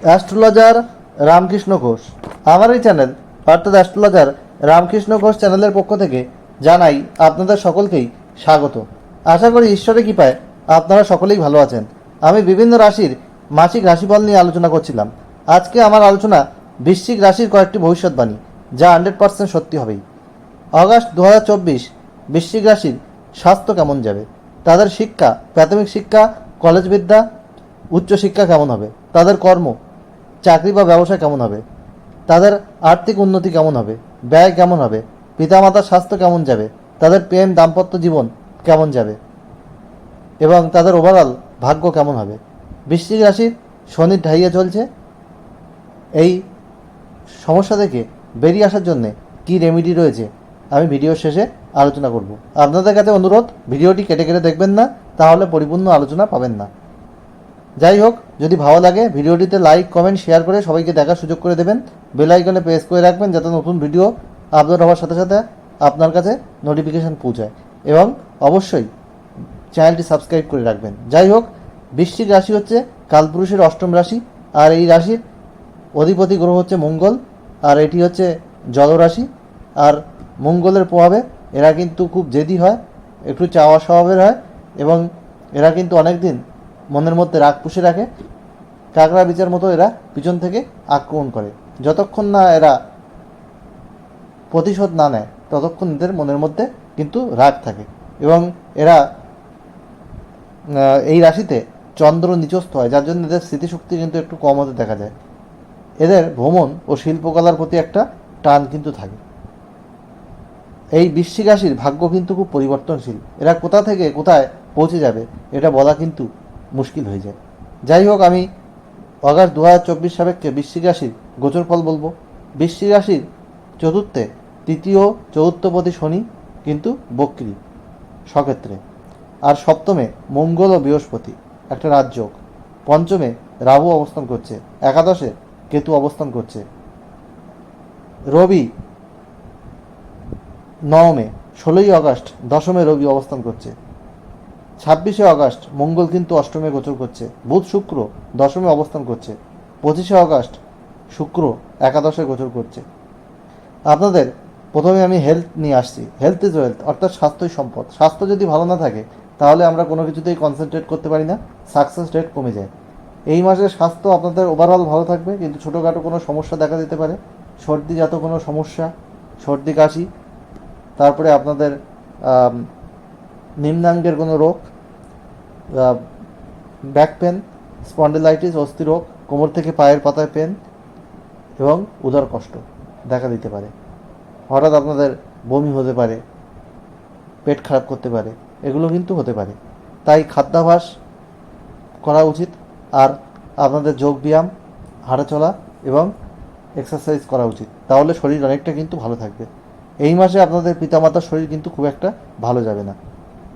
Astrologer Ramakrishna Ghosh. আমার এই channel অর্থাৎ অ্যাস্ট্রোলজার রামকৃষ্ণ ঘোষ চ্যানেলের পক্ষ থেকে জানাই আপনাদের সকলকেই স্বাগত। আশা করি ঈশ্বরের কৃপায় আপনারা সকলেই ভালো আছেন। আমি বিভিন্ন রাশির মাসিক রাশিফল নিয়ে আলোচনা করছিলাম। আজকে আমার আলোচনা বৃশ্চিক রাশির কয়েকটি ভবিষ্যৎবাণী, যা 100% সত্যি হবেই। অগাস্ট 2024 বৃশ্চিক রাশির স্বাস্থ্য কেমন যাবে, তাদের শিক্ষা, প্রাথমিক শিক্ষা, কলেজ বিদ্যা, উচ্চশিক্ষা কেমন হবে, তাদের কর্ম, চাকরি বা ব্যবসা কেমন হবে, তাদের আর্থিক উন্নতি কেমন হবে, ব্যয় কেমন হবে, পিতামাতার স্বাস্থ্য কেমন যাবে, তাদের প্রেম দাম্পত্য জীবন কেমন যাবে এবং তাদের ওভারঅল ভাগ্য কেমন হবে। বৃশ্চিক রাশির শনির ঢাইয়া চলছে। এই সমস্যা থেকে বেরিয়ে আসার জন্যে কী রেমেডি রয়েছে আমি ভিডিওর শেষে আলোচনা করব। আপনাদের কাছে অনুরোধ, ভিডিওটি কেটে কেটে দেখবেন না, তাহলে পরিপূর্ণ আলোচনা পাবেন না। যাই হোক, যদি ভালো লাগে ভিডিওটিতে লাইক, কমেন্ট, শেয়ার করে সবাইকে দেখার সুযোগ করে দেবেন। বেল আইকনে প্রেস করে রাখবেন যাতে নতুন ভিডিও আপলোড হওয়ার সাথে সাথে আপনার কাছে নোটিফিকেশান পৌঁছায়, এবং অবশ্যই চ্যানেলটি সাবস্ক্রাইব করে রাখবেন। যাই হোক, বৃশ্চিক রাশি হচ্ছে কালপুরুষের অষ্টম রাশি, আর এই রাশির অধিপতি গ্রহ হচ্ছে মঙ্গল, আর এটি হচ্ছে জলরাশি। আর মঙ্গলের প্রভাবে এরা কিন্তু খুব জেদি হয়, একটু চাওয়া স্বভাবের হয়, এবং এরা কিন্তু অনেক দিন মনের মধ্যে রাগ পুষে রাখে। কাকড়া বিচার মতো এরা পিছন থেকে আক্রমণ করে। যতক্ষণ না এরা প্রতিশোধ না নেয় ততক্ষণ এদের মনের মধ্যে কিন্তু রাগ থাকে। এবং এরা এই রাশিতে চন্দ্র নিচস্থ হয়, যার জন্য এদের স্মৃতিশক্তি কিন্তু একটু কম হতে দেখা যায়। এদের ভ্রমণ ও শিল্পকলার প্রতি একটা টান কিন্তু থাকে। এই বৃশ্চিক রাশির ভাগ্য কিন্তু খুব পরিবর্তনশীল। এরা কোথা থেকে কোথায় পৌঁছে যাবে এটা বলা কিন্তু মুশকিল হয়ে যায়। যাই হোক, আমি অগাস্ট 2024 সাপেক্ষে বৃশ্চিক রাশির গোচর ফল বলবো। বৃশ্চিক রাশির চতুর্থে তৃতীয় চতুর্থপতি শনি কিন্তু বক্রী স্বক্ষেত্রে, আর সপ্তমে মঙ্গল ও বৃহস্পতি একটা রাজযোগ, পঞ্চমে রাহু অবস্থান করছে, একাদশে কেতু অবস্থান করছে, রবি নবমে 16ই আগস্ট দশমে রবি অবস্থান করছে, 26শে আগস্ট মঙ্গল কিন্তু অষ্টমে গোচর করছে, বুধ শুক্র দশমে অবস্থান করছে, 25শে আগস্ট শুক্র একাদশে গোচর করছে। আপনাদের প্রথমে আমি হেলথ নিয়ে আসছি। হেলথ ইজ ওয়েলথ, অর্থাৎ স্বাস্থ্যই সম্পদ। স্বাস্থ্য যদি ভালো না থাকে তাহলে আমরা কোনো কিছুতেই কনসেন্ট্রেট করতে পারি না, সাকসেস রেট কমে যায়। এই মাসে স্বাস্থ্য আপনাদের ওভারঅল ভালো থাকবে, কিন্তু ছোটোখাটো কোনো সমস্যা দেখা দিতে পারে। সর্দিজাত কোনো সমস্যা, সর্দি কাশি, তারপরে আপনাদের নিম্নাঙ্গের কোনো রোগ, ব্যাক পেন, স্পন্ডিলাইটিস, অস্থি রোগ, কোমর থেকে পায়ের পাতায় পেন এবং উদর কষ্ট দেখা দিতে পারে। হঠাৎ আপনাদের বমি হতে পারে, পেট খারাপ করতে পারে, এগুলো কিন্তু হতে পারে। তাই খাদ্যাভ্যাস করা উচিত, আর আপনাদের যোগ ব্যায়াম, হাঁটাচলা এবং এক্সারসাইজ করা উচিত, তাহলে শরীর অনেকটা কিন্তু ভালো থাকবে। এই মাসে আপনাদের পিতামাতার শরীর কিন্তু খুব একটা ভালো যাবে না।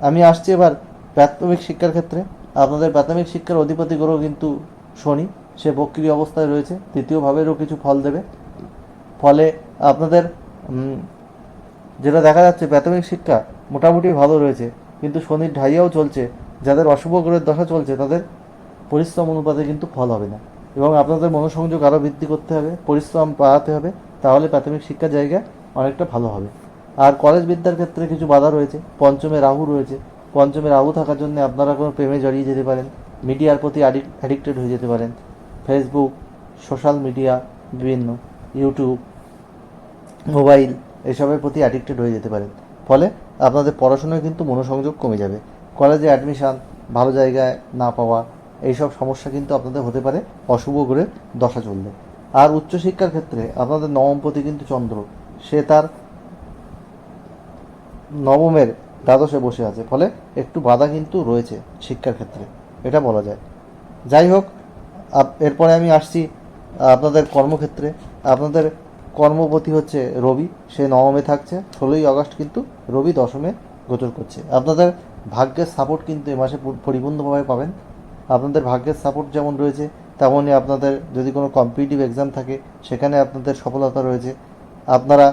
আমি আসছি এবার প্রাথমিক শিক্ষার ক্ষেত্রে। আপনাদের প্রাথমিক শিক্ষার অধিপতি গ্রহ কিন্তু শনি, সে বক্রী অবস্থায় রয়েছে, তৃতীয় ভাবেরও কিছু ফল দেবে। ফলে আপনাদের যেটা দেখা যাচ্ছে প্রাথমিক শিক্ষা মোটামুটি ভালো রয়েছে, কিন্তু শনির ঢাইয়াও চলছে। যাদের অশুভ গ্রহের দশা চলছে তাদের পরিশ্রম অনুপাতে কিন্তু ফল হবে না, এবং আপনাদের মনোসংযোগ আরও বৃদ্ধি করতে হবে, পরিশ্রম বাড়াতে হবে, তাহলে প্রাথমিক শিক্ষার জায়গা অনেকটা ভালো হবে। আর কলেজ বিদ্যার ক্ষেত্রে কিছু বাধা রয়েছে। পঞ্চমে রাহু রয়েছে, পঞ্চমে রাহু থাকার জন্য আপনারা কোনো প্রেমে জড়িয়ে যেতে পারেন, মিডিয়ার প্রতি অ্যাডিক্টেড হয়ে যেতে পারেন। ফেসবুক, সোশ্যাল মিডিয়া, বিভিন্ন ইউটিউব, মোবাইল, এসবের প্রতি অ্যাডিক্টেড হয়ে যেতে পারেন। ফলে আপনাদের পড়াশোনায় কিন্তু মনোসংযোগ কমে যাবে। কলেজে অ্যাডমিশান, ভালো জায়গায় না পাওয়া, এইসব সমস্যা কিন্তু আপনাদের হতে পারে অশুভ গ্রহের দশা চললে। আর উচ্চশিক্ষার ক্ষেত্রে আপনাদের নবমপতি কিন্তু চন্দ্র, সে তার নবমের দ্বাদশে বসে আছে, ফলে একটু বাধা কিন্তু রয়েছে শিক্ষার ক্ষেত্রে, এটা বলা যায়। যাই হোক, এরপরে আমি আসছি আপনাদের কর্মক্ষেত্রে। আপনাদের কর্মপতি হচ্ছে রবি, সে নবমে থাকছে, 16ই আগস্ট কিন্তু রবি দশমে গোচর করছে। আপনাদের ভাগ্যের সাপোর্ট কিন্তু এ মাসে পরিপূর্ণভাবে পাবেন। আপনাদের ভাগ্যের সাপোর্ট যেমন রয়েছে, তেমনই আপনাদের যদি কোনো কম্পিটিটিভ এক্সাম থাকে সেখানে আপনাদের সফলতা রয়েছে। আপনারা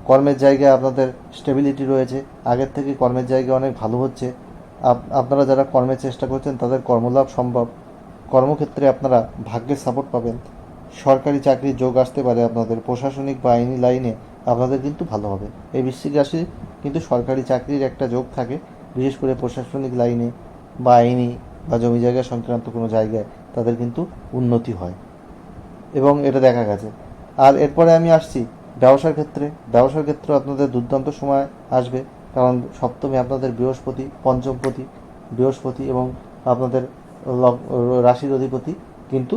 কর্মের জায়গায় আপনাদের স্টেবিলিটি রয়েছে, আগের থেকে কর্মের জায়গা অনেক ভালো হচ্ছে। আপনারা যারা কর্মের চেষ্টা করছেন তাদের কর্মলাভ সম্ভব। কর্মক্ষেত্রে আপনারা ভাগ্যের সাপোর্ট পাবেন। সরকারি চাকরির যোগ আসতে পারে আপনাদের। প্রশাসনিক বা আইনি লাইনে আপনাদের কিন্তু ভালো হবে। এই বৃশ্চিক রাশি কিন্তু সরকারি চাকরির একটা যোগ থাকে, বিশেষ করে প্রশাসনিক লাইনে বা আইনি বা জমি জায়গা সংক্রান্ত কোনো জায়গায় তাদের কিন্তু উন্নতি হয় এবং এটা দেখা গেছে। আর এরপরে আমি আসছি ব্যবসার ক্ষেত্রে। ব্যবসার ক্ষেত্রে আপনাদের দুর্দান্ত সময় আসবে, কারণ সপ্তমে আপনাদের বৃহস্পতি, পঞ্চমপতি বৃহস্পতি এবং আপনাদের রাশির অধিপতি কিন্তু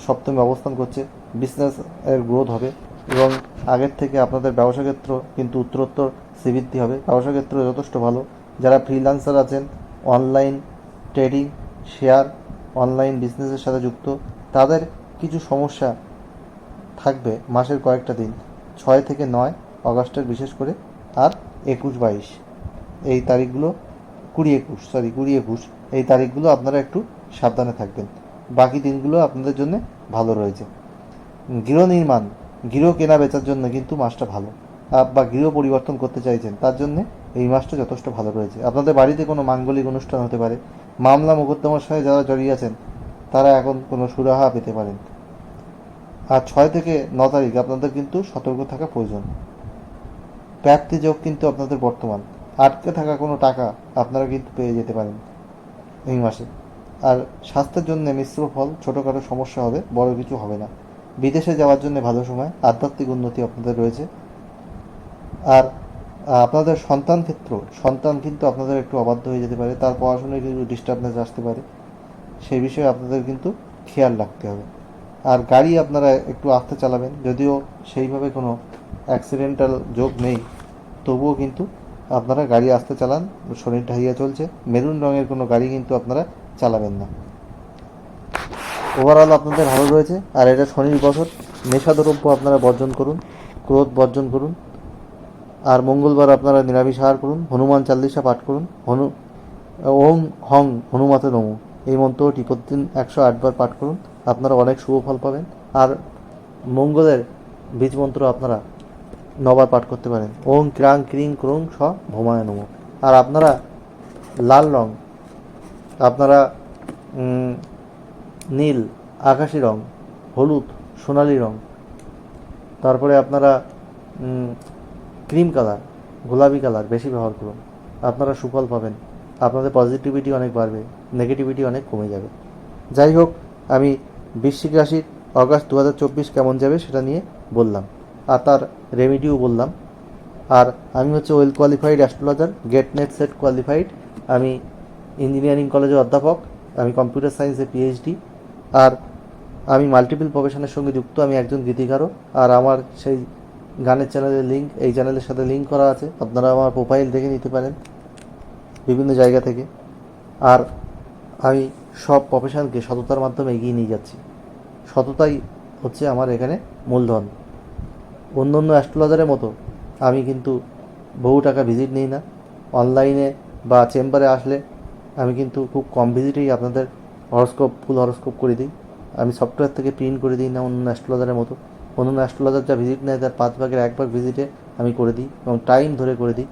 সপ্তমে অবস্থান করছে। বিজনেস এর গ্রোথ হবে এবং আগের থেকে আপনাদের ব্যবসা ক্ষেত্র কিন্তু উত্তরোত্তর শ্রীবৃদ্ধি হবে। ব্যবসা ক্ষেত্র যথেষ্ট ভালো। যারা ফ্রিল্যান্সার আছেন, অনলাইন ট্রেডিং, শেয়ার, অনলাইন বিজনেসের সাথে যুক্ত, তাদের কিছু সমস্যা থাকবে মাসের কয়েকটা দিন, 6 থেকে 9 অগাস্টের বিশেষ করে, আর 21-22 এই তারিখগুলো, 20-21 এই তারিখগুলো আপনারা একটু সাবধানে থাকবেন। বাকি দিনগুলো আপনাদের জন্য ভালো রয়েছে। গৃহ নির্মাণ, গৃহ কেনা বেচার জন্য কিন্তু মাসটা ভালো, বা গৃহ পরিবর্তন করতে চাইছেন তার জন্য এই মাসটা যথেষ্ট ভালো রয়েছে। আপনাদের বাড়িতে কোনো মাঙ্গলিক অনুষ্ঠান হতে পারে। মামলা মোকদ্দমার সাথে যারা জড়িয়ে আছেন তারা এখন কোনো সুরাহা পেতে পারেন। আর 6 থেকে 9 তারিখ আপনাদের কিন্তু সতর্ক থাকা প্রয়োজন। প্রাপ্তি যোগ কিন্তু আপনাদের বর্তমান, আটকে থাকা কোনো টাকা আপনারা কিন্তু পেয়ে যেতে পারেন এই মাসে। আর স্বাস্থ্যের জন্য মিশ্র ফল, ছোটোখাটো সমস্যা হবে, বড় কিছু হবে না। বিদেশে যাওয়ার জন্য ভালো সময়, আধ্যাত্মিক উন্নতি আপনাদের রয়েছে। আর আপনাদের সন্তান ক্ষেত্র, সন্তান কিন্তু আপনাদের একটু অবাধ্য হয়ে যেতে পারে, তার পড়াশোনায় কিছু ডিস্টার্বেন্স আসতে পারে, সেই বিষয়ে আপনাদের কিন্তু খেয়াল রাখতে হবে। আর গাড়ি আপনারা একটু আস্তে চালাবেন, যদিও সেইভাবে কোনো অ্যাক্সিডেন্টাল যোগ নেই, তবুও কিন্তু আপনারা গাড়ি আস্তে চালান। শরীর ঢাইয়া চলছে, মেরুন রঙের কোনো গাড়ি কিন্তু আপনারা চালাবেন না। ওভারঅল আপনাদের ভালো রয়েছে। আর এটা শনির বছর, নেশাদ্রব্য আপনারা বর্জন করুন, ক্রোধ বর্জন করুন। আর মঙ্গলবার আপনারা নিরামিষ আহার করুন, হনুমান চাল্লিশা পাঠ করুন, ওং হং হনুমাতে নমঃ এই মন্ত্রটি প্রতিদিন 108 বার পাঠ করুন, আপনারা অনেক শুভ ফল পাবেন। আর মঙ্গলের বীজ মন্ত্র আপনারা 9 বার পাঠ করতে পারেন, ওং ক্রাং ক্রিং ক্রোং স ভৌমায় নমঃ। আর আপনারা লাল রং, আপনারা নীল, আকাশি রং, হলুদ, সোনালি রং, তারপরে আপনারা ক্রিম কালার, গোলাপি কালার বেশি ব্যবহার করুন, আপনারা সুফল পাবেন। আপনাদের পজিটিভিটি অনেক বাড়বে, নেগেটিভিটি অনেক কমে যাবে। যাই হোক, আমি বৃশ্চিক রাশির অগাস্ট 2024 কেমন যাবে সেটা নিয়ে বললাম, আর তার রেমিডিও বললাম। আর আমি হচ্ছে well qualified astrologer, GATE NET SET qualified. আমি ইঞ্জিনিয়ারিং কলেজের অধ্যাপক, আমি কম্পিউটার সায়েন্সে পিএইচডি, আর আমি মাল্টিপল প্রফেশনের সঙ্গে যুক্ত। আমি একজন গীতিকারও। আর আমার সেই গানের চ্যানেলের লিঙ্ক এই চ্যানেলের সাথে লিঙ্ক করা আছে, আপনারা আমার প্রোফাইল দেখে নিতে পারেন বিভিন্ন জায়গা থেকে। আর আমি সব প্রফেশনকে সততার মাধ্যমে এগিয়ে নিয়ে যাচ্ছি। সততাই হচ্ছে আমার এখানে মূলধন। অন্য অন্য অ্যাস্ট্রোলজারের মতো আমি কিন্তু বহু টাকা ভিজিট নিই না। অনলাইনে বা চেম্বারে আসলে আমি কিন্তু খুব কম ভিজিটেই আপনাদের হরস্কোপ, ফুল হরস্কোপ করে দিই। আমি সফটওয়্যার থেকে প্রিন্ট করে দিই না অন্য অ্যাস্ট্রোলজারের মতো। অন্য অ্যাস্ট্রোলজার যা ভিজিট নেয় তার 5 ভাগের 1 ভাগ ভিজিটে আমি করে দিই এবং টাইম ধরে করে দিই।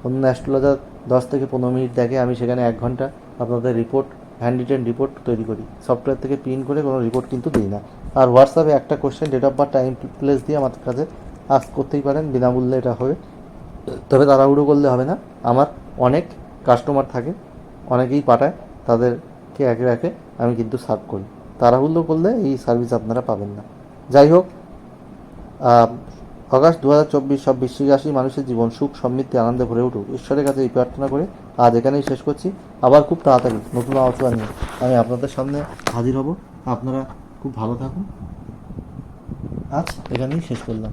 অন্য অ্যাস্ট্রোলজার 10 থেকে 15 মিনিট দেখে, আমি সেখানে 1 ঘন্টা আপনাদের রিপোর্ট, হ্যান্ড রিটেন রিপোর্ট তৈরি করি। সফটওয়্যার থেকে প্রিন্ট করে কোনো রিপোর্ট কিন্তু দিই না। আর হোয়াটসঅ্যাপে একটা question, date of birth, time, place দিয়ে আমার কাছে আস্ক করতেই পারেন, বিনামূল্যে এটা হবে। তবে তাড়াহুড়ো করলে হবে না, আমার অনেক কাস্টমার থাকে, অনেকেই পাঠায়, তাদেরকে একে একে আমি কিন্তু সার্ভ করি। তাড়াহুড়ো করলে এই সার্ভিস আপনারা পাবেন না। যাই হোক, অগাস্ট 2024 সব বৃশ্চিক রাশি মানুষের জীবন সুখ, সমৃদ্ধি, আনন্দে ভরে উঠুক, ঈশ্বরের কাছে এই প্রার্থনা করে আজ এখানেই শেষ করছি। আবার খুব তাড়াতাড়ি নতুন আলোচনা নিয়ে আমি আপনাদের সামনে হাজির হব। আপনারা খুব ভালো থাকুন। আজ এখানেই শেষ করলাম।